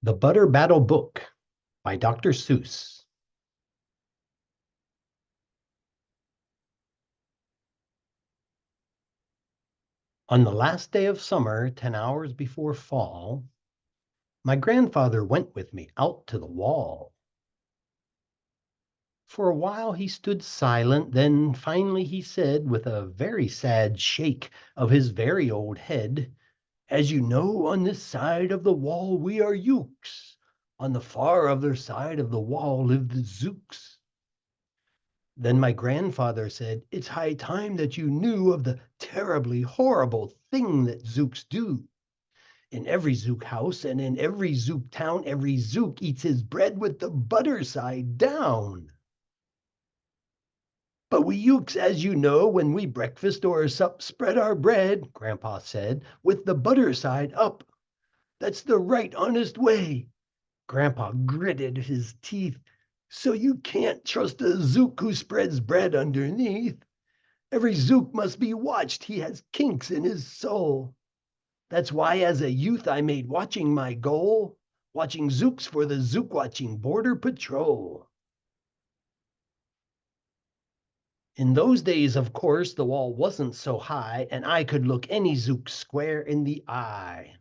The Butter Battle Book by Dr. Seuss. On the last day of summer, 10 hours before fall, my grandfather went with me out to the wall. For a while he stood silent, then finally he said, with a very sad shake of his very old head, "As you know, on this side of the wall we are Ukes. On the far other side of the wall live the Zooks." Then my grandfather said, "It's high time that you knew of the terribly horrible thing that Zooks do. In every Zook house and in every Zook town, every Zook eats his bread with the butter side down. But we Ukes, as you know, when we breakfast or sup, spread our bread," Grandpa said, "with the butter side up. That's the right honest way." Grandpa gritted his teeth. "So you can't trust a Zook who spreads bread underneath. Every Zook must be watched. He has kinks in his soul. That's why as a youth I made watching my goal, watching Zooks for the Zook watching Border Patrol." In those days, of course, the wall wasn't so high, and I could look any Zook square in the eye.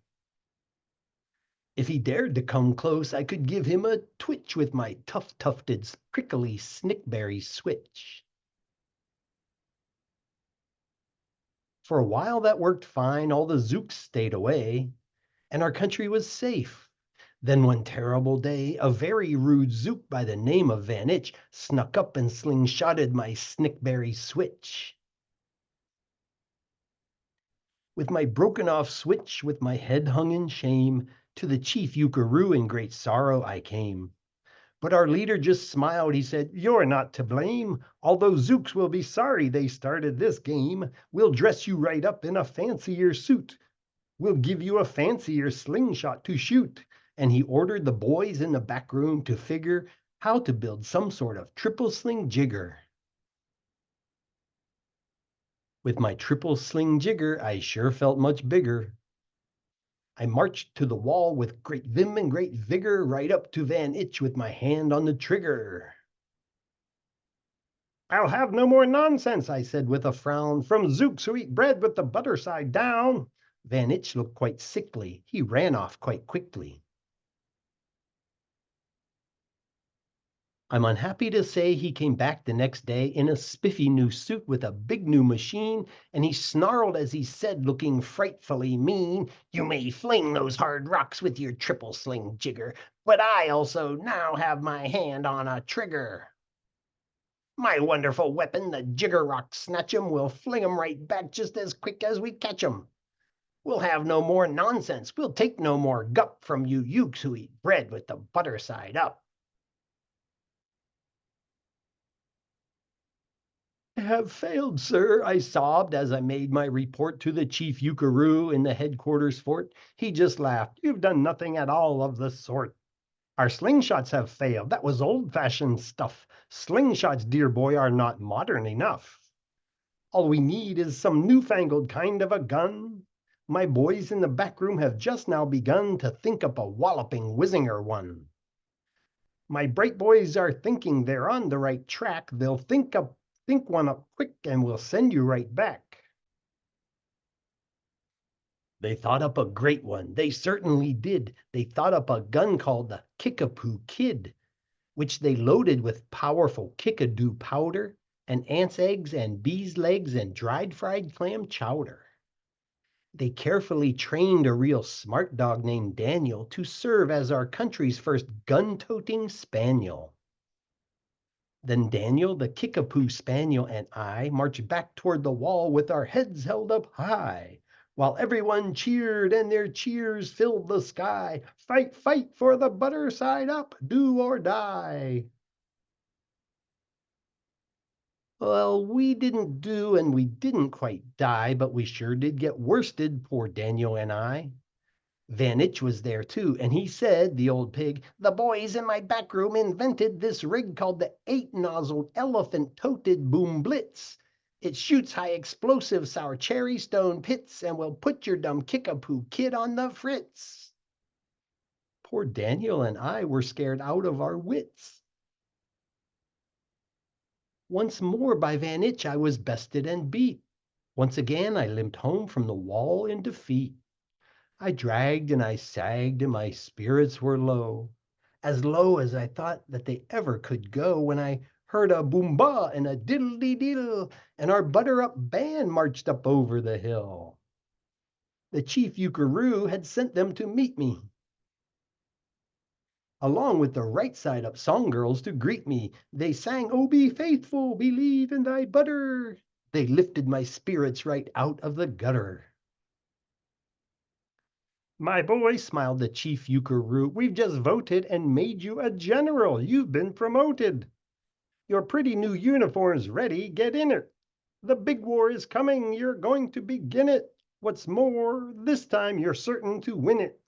If he dared to come close, I could give him a twitch with my tough-tufted, prickly snickberry switch. For a while that worked fine, all the Zooks stayed away, and our country was safe. Then one terrible day, a very rude Zook by the name of Van Itch snuck up and slingshotted my snickberry switch. With my broken-off switch, with my head hung in shame, to the chief Ukaroo in great sorrow I came. But our leader just smiled. He said, "You're not to blame. Although Zooks will be sorry they started this game, we'll dress you right up in a fancier suit. We'll give you a fancier slingshot to shoot." And he ordered the boys in the back room to figure how to build some sort of triple sling jigger. With my triple sling jigger, I sure felt much bigger. I marched to the wall with great vim and great vigor, right up to Van Itch with my hand on the trigger. "I'll have no more nonsense," I said with a frown, "from Zooks who eat bread with the butter side down." Van Itch looked quite sickly. He ran off quite quickly. I'm unhappy to say he came back the next day in a spiffy new suit with a big new machine, and he snarled as he said, looking frightfully mean, "You may fling those hard rocks with your triple sling jigger, but I also now have my hand on a trigger. My wonderful weapon, the jigger rock snatch 'em, will fling 'em right back just as quick as we catch 'em. We'll have no more nonsense. We'll take no more gup from you Ukes who eat bread with the butter side up." "I have failed, sir," I sobbed as I made my report to the chief Ukaroo in the headquarters fort. He just laughed. "You've done nothing at all of the sort. Our slingshots have failed. That was old-fashioned stuff. Slingshots, dear boy, are not modern enough. All we need is some newfangled kind of a gun. My boys in the back room have just now begun to think up a walloping whizzinger one. My bright boys are thinking they're on the right track. They'll think one up quick, and we'll send you right back." They thought up a great one. They certainly did. They thought up a gun called the Kickapoo Kid, which they loaded with powerful kickadoo powder and ants' eggs and bees' legs and dried fried clam chowder. They carefully trained a real smart dog named Daniel to serve as our country's first gun-toting spaniel. Then Daniel, the Kickapoo Spaniel, and I marched back toward the wall with our heads held up high, while everyone cheered and their cheers filled the sky. "Fight, fight for the butter side up, do or die." Well, we didn't do and we didn't quite die, but we sure did get worsted, poor Daniel and I. Van Itch was there too, and he said, the old pig, "The boys in my back room invented this rig called the 8-nozzled elephant-toted boom blitz. It shoots high explosive sour cherry stone pits and will put your dumb Kickapoo kid on the fritz." Poor Daniel and I were scared out of our wits. Once more by Van Itch I was bested and beat. Once again I limped home from the wall in defeat. I dragged and I sagged and my spirits were low, as low as I thought that they ever could go, when I heard a boom-ba and a diddle-dee-diddle, and our butter-up band marched up over the hill. The chief Eucharoo had sent them to meet me, along with the right side up song girls to greet me. They sang, "Oh, be faithful, believe in thy butter." They lifted my spirits right out of the gutter. "My boy," smiled the chief Eucharoo, "we've just voted and made you a general. You've been promoted. Your pretty new uniform's ready. Get in it. The big war is coming. You're going to begin it. What's more, this time you're certain to win it.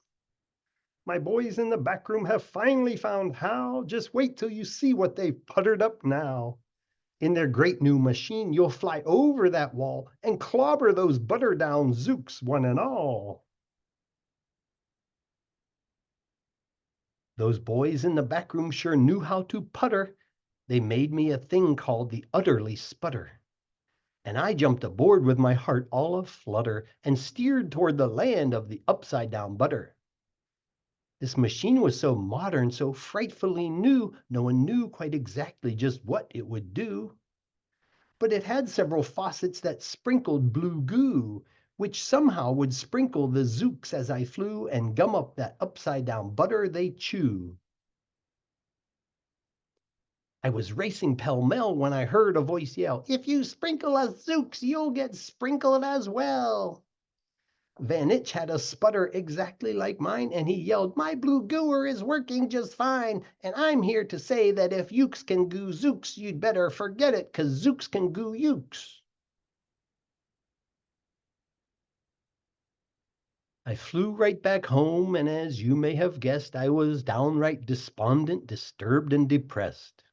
My boys in the back room have finally found how. Just wait till you see what they've puttered up now. In their great new machine, you'll fly over that wall and clobber those butter-down Zooks one and all." Those boys in the back room sure knew how to putter. They made me a thing called the Utterly Sputter. And I jumped aboard with my heart all aflutter, and steered toward the land of the upside-down butter. This machine was so modern, so frightfully new, no one knew quite exactly just what it would do. But it had several faucets that sprinkled blue goo, which somehow would sprinkle the Zooks as I flew, and gum up that upside-down butter they chew. I was racing pell-mell when I heard a voice yell, "If you sprinkle us Zooks, you'll get sprinkled as well." Van Itch had a sputter exactly like mine, and he yelled, "My blue gooer is working just fine, and I'm here to say that if Ukes can goo Zooks, you'd better forget it, 'cause Zooks can goo Ukes." I flew right back home, and as you may have guessed, I was downright despondent, disturbed, and depressed.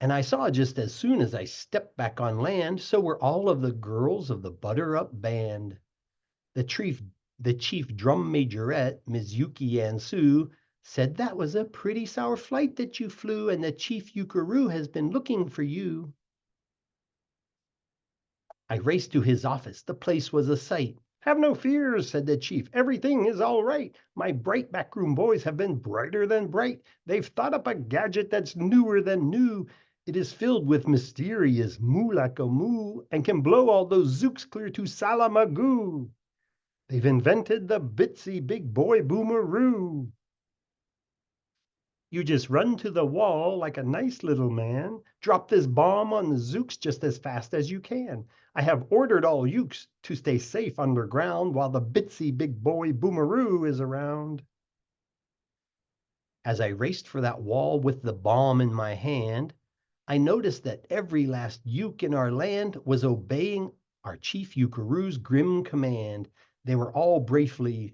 And I saw just as soon as I stepped back on land, so were all of the girls of the Butter-Up Band. The chief, the chief drum majorette, Ms. Yuki and Sue, said that was a pretty sour flight that you flew, and the chief Eucharoo has been looking for you. I raced to his office. The place was a sight. "Have no fears," said the chief. "Everything is all right. My bright backroom boys have been brighter than bright. They've thought up a gadget that's newer than new. It is filled with mysterious moo and can blow all those Zooks clear to Salamagoo. They've invented the Bitsy Big Boy Boomeroo. You just run to the wall like a nice little man. Drop this bomb on the Zooks just as fast as you can. I have ordered all Ukes to stay safe underground while the Bitsy Big Boy Boomeroo is around." As I raced for that wall with the bomb in my hand, I noticed that every last Uke in our land was obeying our chief Eucharoo's grim command. They were all bravely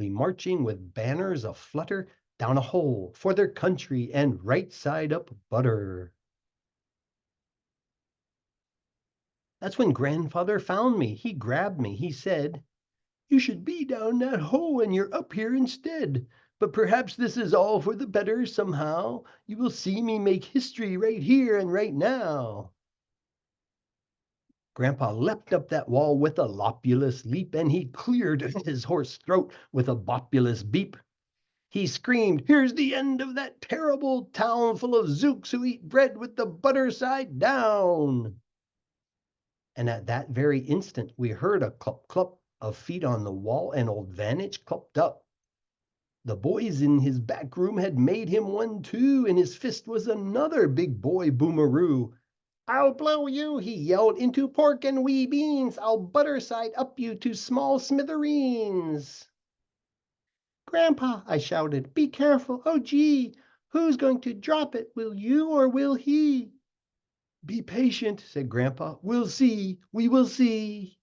marching with banners aflutter down a hole for their country and right side up butter. That's when grandfather found me. He grabbed me. He said, "You should be down that hole, and you're up here instead. But perhaps this is all for the better somehow. You will see me make history right here and right now." Grandpa leapt up that wall with a lopulous leap, and he cleared his hoarse throat with a bopulous beep. He screamed, "Here's the end of that terrible town full of Zooks who eat bread with the butter side down." And at that very instant we heard a clup clup of feet on the wall, and old Van Itch clumped up. The boys in his back room had made him one too. In his fist was another big boy Boomeroo. "I'll blow you," he yelled, "into pork and wee beans. I'll butter side up you to small smithereens." "Grandpa," I shouted, "be careful. Oh, gee, who's going to drop it? Will you or will he?" "Be patient," said Grandpa. "We'll see. We will see."